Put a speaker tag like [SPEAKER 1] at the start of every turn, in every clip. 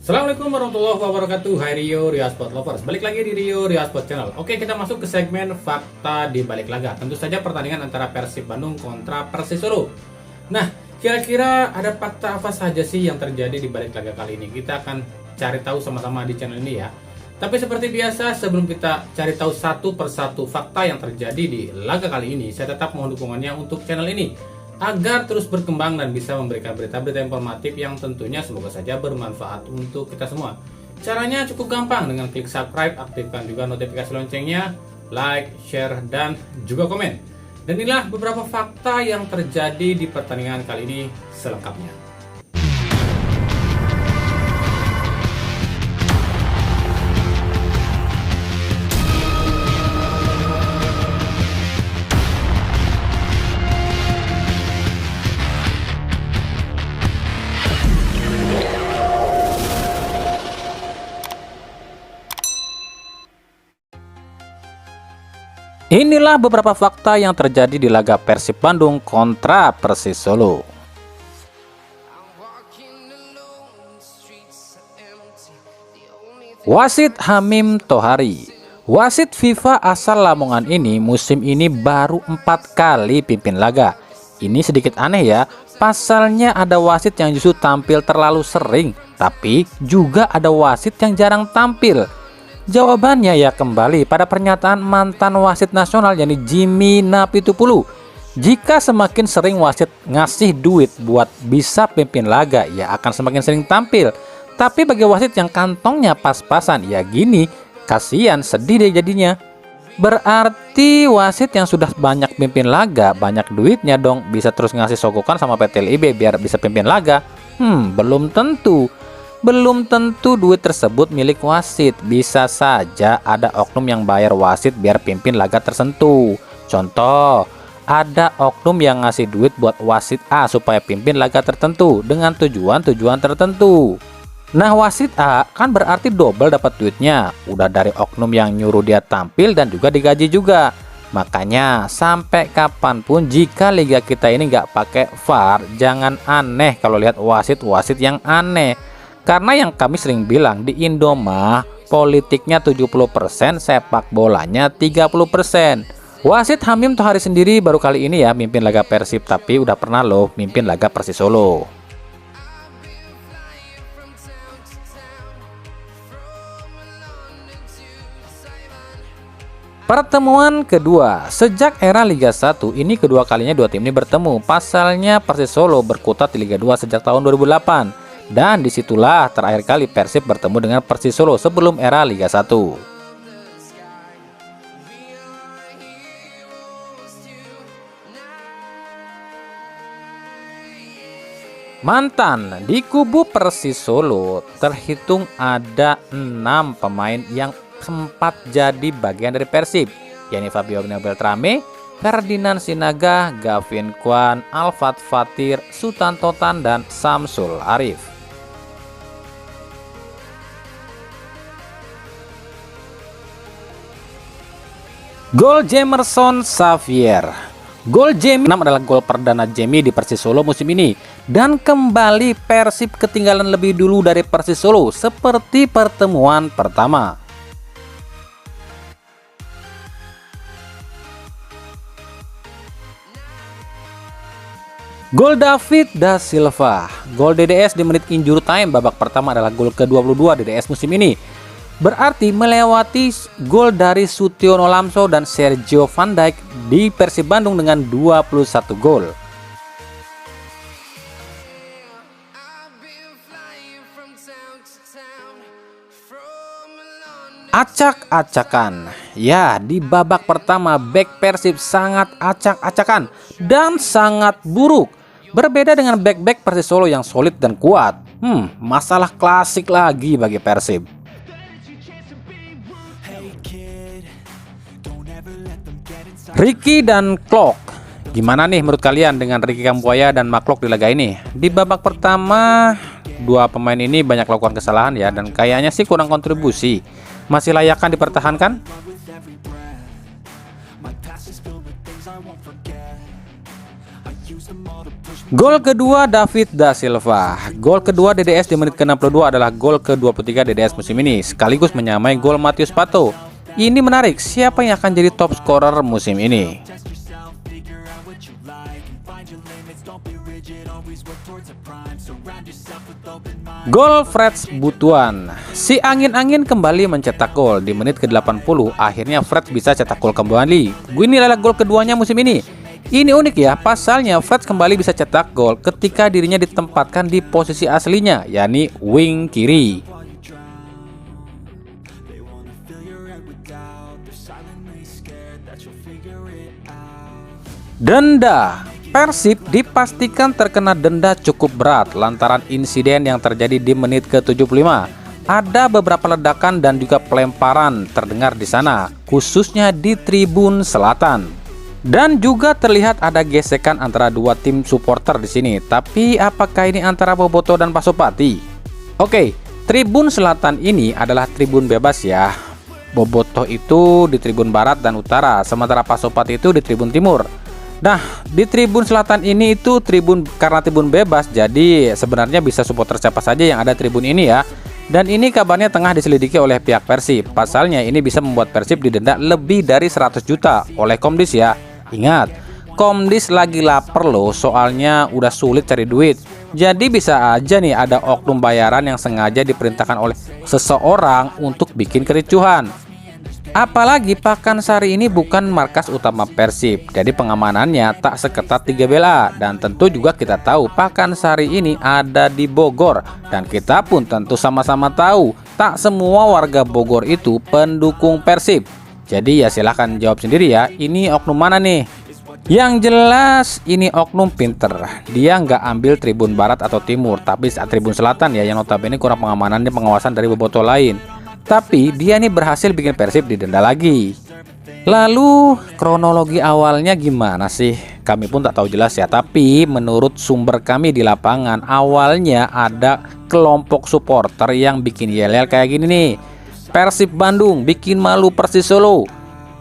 [SPEAKER 1] Assalamualaikum warahmatullahi wabarakatuh. Hai Rio Sport Lovers. Balik lagi di Rio Sport Channel. Oke, kita masuk ke segmen fakta di balik laga. Tentu saja pertandingan antara Persib Bandung kontra Persis Solo. Nah, kira-kira ada fakta apa saja sih yang terjadi di balik laga kali ini? Kita akan cari tahu sama-sama di channel ini ya. Tapi seperti biasa, sebelum kita cari tahu satu persatu fakta yang terjadi di laga kali ini, saya tetap mohon dukungannya untuk channel ini agar terus berkembang dan bisa memberikan berita-berita informatif yang tentunya semoga saja bermanfaat untuk kita semua. Caranya cukup gampang dengan klik subscribe, aktifkan juga notifikasi loncengnya, like, share, dan juga komen. Dan inilah beberapa fakta yang terjadi di pertandingan kali ini selengkapnya. Inilah beberapa fakta yang terjadi di laga Persib Bandung kontra Persis Solo. Wasit Hamim Tohari. Wasit FIFA asal Lamongan ini musim ini baru 4 kali pimpin laga. Ini sedikit aneh ya, pasalnya ada wasit yang justru tampil terlalu sering, tapi juga ada wasit yang jarang tampil. Jawabannya ya kembali pada pernyataan mantan wasit nasional yakni Jimmy Napitupulu. Jika semakin sering wasit ngasih duit buat bisa pimpin laga, ya akan semakin sering tampil. Tapi bagi wasit yang kantongnya pas-pasan, ya gini, kasihan, sedih deh jadinya. Berarti wasit yang sudah banyak pimpin laga, banyak duitnya dong, bisa terus ngasih sogokan sama PT LIB biar bisa pimpin laga. Belum tentu. Belum tentu duit tersebut milik wasit. Bisa saja ada oknum yang bayar wasit biar pimpin laga tertentu. Contoh, ada oknum yang ngasih duit buat wasit A supaya pimpin laga tertentu dengan tujuan-tujuan tertentu. Nah, wasit A kan berarti double dapat duitnya. Udah dari oknum yang nyuruh dia tampil dan juga digaji juga. Makanya sampai kapanpun jika liga kita ini nggak pakai VAR, jangan aneh kalau lihat wasit-wasit yang aneh. Karena yang kami sering bilang di Indo mah politiknya 70%, sepak bolanya 30%. Wasit Hamim Tohari sendiri baru kali ini ya mimpin laga Persib, tapi udah pernah loh mimpin laga Persis Solo. Pertemuan kedua, sejak era Liga 1 ini kedua kalinya dua tim ini bertemu. Pasalnya Persis Solo berkutat di Liga 2 sejak tahun 2008. Dan disitulah terakhir kali Persib bertemu dengan Persis Solo sebelum era Liga 1. Mantan di kubu Persis Solo terhitung ada 6 pemain yang sempat jadi bagian dari Persib, yakni Fabio Beltrame, Ferdinand Sinaga, Gavin Kwan, Alfat Fatir, Sutantotan, dan Samsul Arif. Gol Jemerson Xavier. Gol Jamie adalah gol perdana Jamie di Persis Solo musim ini. Dan kembali Persib ketinggalan lebih dulu dari Persis Solo seperti pertemuan pertama. Gol David da Silva. Gol DDS di menit injury time babak pertama adalah gol ke-22 DDS musim ini. Berarti melewati gol dari Sutiono Lamso dan Sergio Van Dijk di Persib Bandung dengan 21 gol. Acak-acakan. Ya, di babak pertama back Persib sangat acak-acakan dan sangat buruk. Berbeda dengan back-back Persis Solo yang solid dan kuat. Masalah klasik lagi bagi Persib. Ricky dan Klok. Gimana nih menurut kalian dengan Ricky Kambuaya dan Maklok di laga ini? Di babak pertama, dua pemain ini banyak lakukan kesalahan ya, dan kayaknya sih kurang kontribusi. Masih layakkah dipertahankan? Gol kedua David da Silva. Gol kedua DDS di menit ke-62 adalah gol ke-23 DDS musim ini, sekaligus menyamai gol Matius Pato. Ini menarik, siapa yang akan jadi top scorer musim ini? Gol Freds Butuan. Si angin-angin kembali mencetak gol di menit ke-80. Akhirnya Freds bisa cetak gol kembali. Ini adalah gol keduanya musim ini. Ini unik ya, pasalnya Freds kembali bisa cetak gol ketika dirinya ditempatkan di posisi aslinya, yakni wing kiri. Denda. Persib dipastikan terkena denda cukup berat lantaran insiden yang terjadi di menit ke-75. Ada beberapa ledakan dan juga pelemparan terdengar di sana, khususnya di tribun selatan. Dan juga terlihat ada gesekan antara dua tim supporter di sini. Tapi apakah ini antara Boboto dan Pasopati? Oke, tribun selatan ini adalah tribun bebas ya. Boboto itu di tribun barat dan utara, sementara Pasopati itu di tribun timur. Nah, di tribun selatan ini itu karena tribun bebas, jadi sebenarnya bisa supporter siapa saja yang ada tribun ini ya. Dan ini kabarnya tengah diselidiki oleh pihak Persib. Pasalnya ini bisa membuat Persib didenda lebih dari 100 juta oleh Komdis ya. Ingat, Komdis lagi lapar loh, soalnya udah sulit cari duit. Jadi bisa aja nih ada oknum bayaran yang sengaja diperintahkan oleh seseorang untuk bikin kericuhan. Apalagi Pakansari ini bukan markas utama Persib, jadi pengamanannya tak seketat 3BLA. Dan tentu juga kita tahu Pakansari ini ada di Bogor. Dan kita pun tentu sama-sama tahu tak semua warga Bogor itu pendukung Persib. Jadi ya silahkan jawab sendiri ya, ini oknum mana nih? Yang jelas ini oknum pinter. Dia nggak ambil tribun barat atau timur, tapi tribun selatan ya, yang notabene kurang pengamanan dan pengawasan dari bobotoh lain. Tapi dia nih berhasil bikin Persib didenda lagi. Lalu kronologi awalnya gimana sih? Kami pun tak tahu jelas ya. Tapi menurut sumber kami di lapangan, awalnya ada kelompok supporter yang bikin yel-yel kayak gini nih. Persib Bandung bikin malu Persis Solo.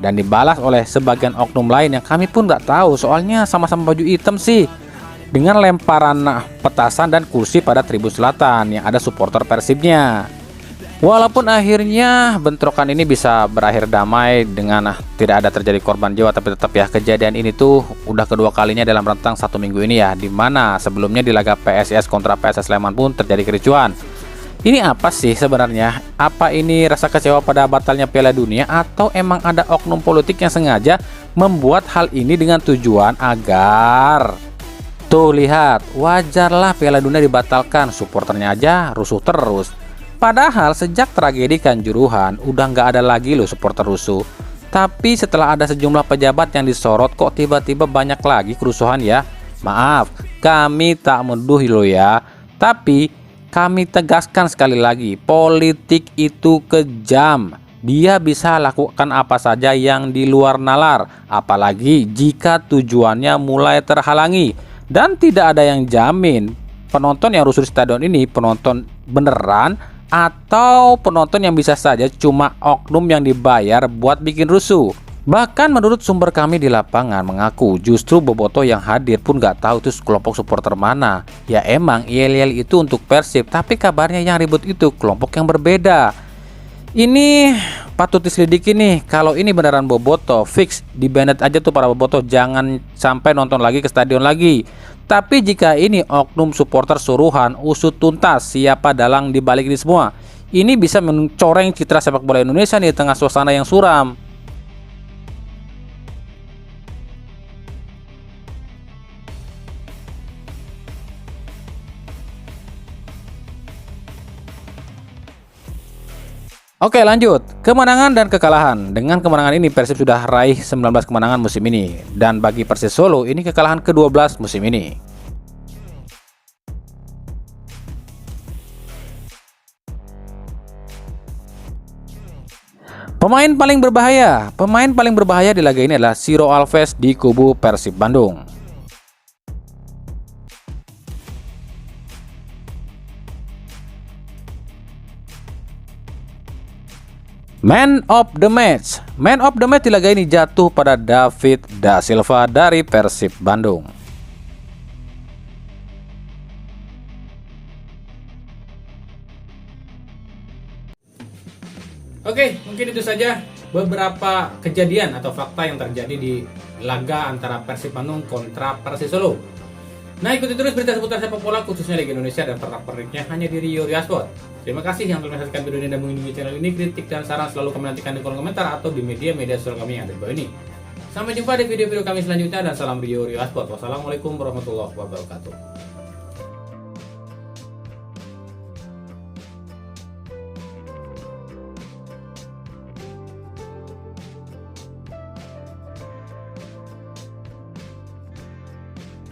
[SPEAKER 1] Dan dibalas oleh sebagian oknum lain yang kami pun nggak tahu, soalnya sama-sama baju hitam sih. Dengan lemparan petasan dan kursi pada tribun selatan yang ada supporter Persibnya. Walaupun akhirnya bentrokan ini bisa berakhir damai dengan tidak ada terjadi korban jiwa, tapi tetap ya kejadian ini tuh udah kedua kalinya dalam rentang 1 minggu ini ya, dimana sebelumnya di laga PSIS kontra PSS Sleman pun terjadi kericuan. Ini apa sih sebenarnya? Apa ini rasa kecewa pada batalnya Piala Dunia atau emang ada oknum politik yang sengaja membuat hal ini dengan tujuan agar tuh lihat, wajarlah Piala Dunia dibatalkan, supporternya aja rusuh terus. Padahal sejak tragedi Kanjuruhan udah nggak ada lagi loh supporter rusuh. Tapi setelah ada sejumlah pejabat yang disorot, kok tiba-tiba banyak lagi kerusuhan ya. Maaf, kami tak menuduh loh ya. Tapi kami tegaskan sekali lagi, politik itu kejam. Dia bisa lakukan apa saja yang di luar nalar, apalagi jika tujuannya mulai terhalangi. Dan tidak ada yang jamin penonton yang rusuh di stadion ini penonton beneran atau penonton yang bisa saja cuma oknum yang dibayar buat bikin rusuh. Bahkan menurut sumber kami di lapangan mengaku justru bobotoh yang hadir pun gak tahu itu kelompok supporter mana. Ya emang yel-yel itu untuk Persib, tapi kabarnya yang ribut itu kelompok yang berbeda. Ini patut diselidiki nih. Kalau ini beneran bobotoh, fix di-banned aja tuh para bobotoh, jangan sampai nonton lagi ke stadion lagi. Tapi jika ini oknum supporter suruhan, usut tuntas siapa dalang di balik ini semua. Ini bisa mencoreng citra sepak bola Indonesia nih di tengah suasana yang suram. Oke lanjut, kemenangan dan kekalahan. Dengan kemenangan ini Persib sudah raih 19 kemenangan musim ini. Dan bagi Persis Solo ini kekalahan ke-12 musim ini. Pemain paling berbahaya di laga ini adalah Ciro Alves di kubu Persib Bandung. Man of the match di laga ini jatuh pada David da Silva dari Persib Bandung. Oke, mungkin itu saja beberapa kejadian atau fakta yang terjadi di laga antara Persib Bandung kontra Persis Solo. Nah, ikuti terus berita seputar sepak bola khususnya Liga Indonesia dan pernak-perniknya hanya di Rio Sport. Terima kasih yang telah menyaksikan video ini dan mengunjungi channel ini. Kritik dan saran selalu kami nantikan di kolom komentar atau di media-media sosial kami yang ada di bawah ini. Sampai jumpa di video-video kami selanjutnya dan salam Rio Sport. Wassalamualaikum warahmatullahi wabarakatuh.